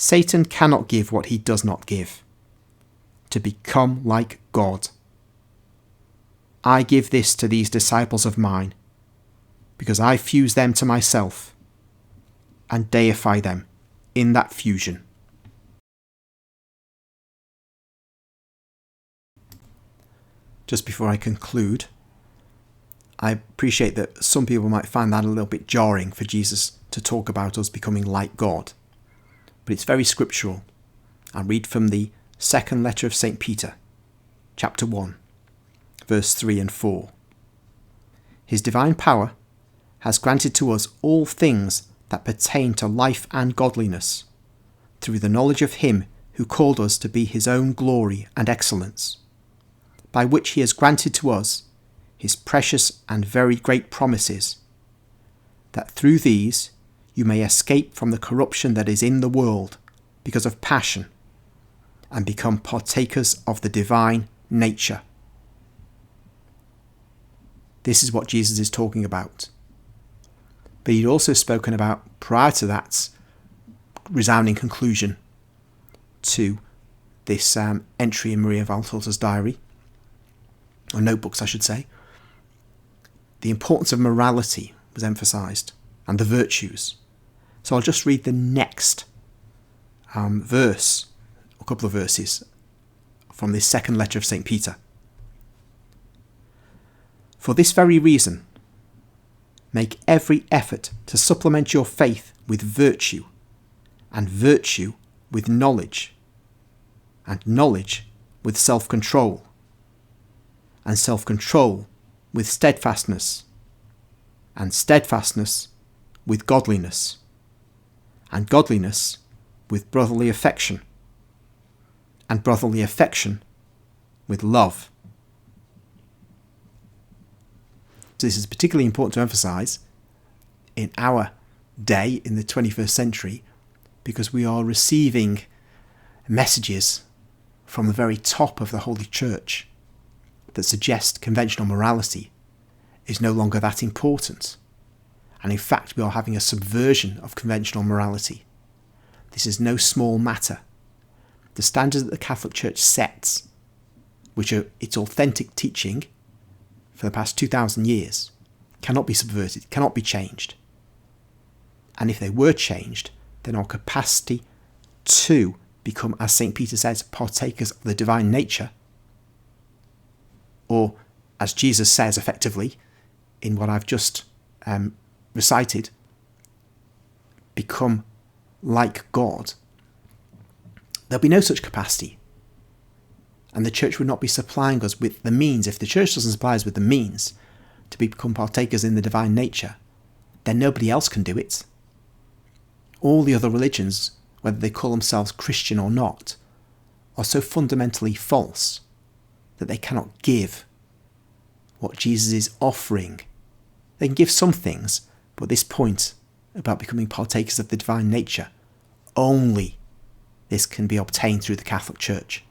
Satan cannot give what he does not give. To become like God. I give this to these disciples of mine, because I fuse them to myself and deify them in that fusion. Just before I conclude, I appreciate that some people might find that a little bit jarring for Jesus to talk about us becoming like God. But it's very scriptural. I read from the second letter of St. Peter, chapter 1, verse 3 and 4. His divine power has granted to us all things that pertain to life and godliness, through the knowledge of him who called us to be his own glory and excellence, by which he has granted to us his precious and very great promises, that through these you may escape from the corruption that is in the world because of passion, and become partakers of the divine nature. This is what Jesus is talking about. But he'd also spoken about, prior to that resounding conclusion to this entry in Maria Valtorta's diary, or notebooks I should say, the importance of morality was emphasised, and the virtues. So I'll just read the next verse, a couple of verses, from this second letter of St. Peter. For this very reason, make every effort to supplement your faith with virtue, and virtue with knowledge, and knowledge with self-control, and self-control with steadfastness, and steadfastness with godliness, and godliness with brotherly affection, and brotherly affection with love. This is particularly important to emphasise in our day, in the 21st century, because we are receiving messages from the very top of the Holy Church that suggest conventional morality is no longer that important. And in fact, we are having a subversion of conventional morality. This is no small matter. The standards that the Catholic Church sets, which are its authentic teaching for the past 2,000 years, cannot be subverted, cannot be changed. And if they were changed, then our capacity to become, as St. Peter says, partakers of the divine nature, or as Jesus says effectively in what I've just recited, become like God, there'll be no such capacity. And the church would not be supplying us with the means. If the church doesn't supply us with the means to become partakers in the divine nature, then nobody else can do it. All the other religions, whether they call themselves Christian or not, are so fundamentally false that they cannot give what Jesus is offering. They can give some things, but this point about becoming partakers of the divine nature, only this can be obtained through the Catholic Church.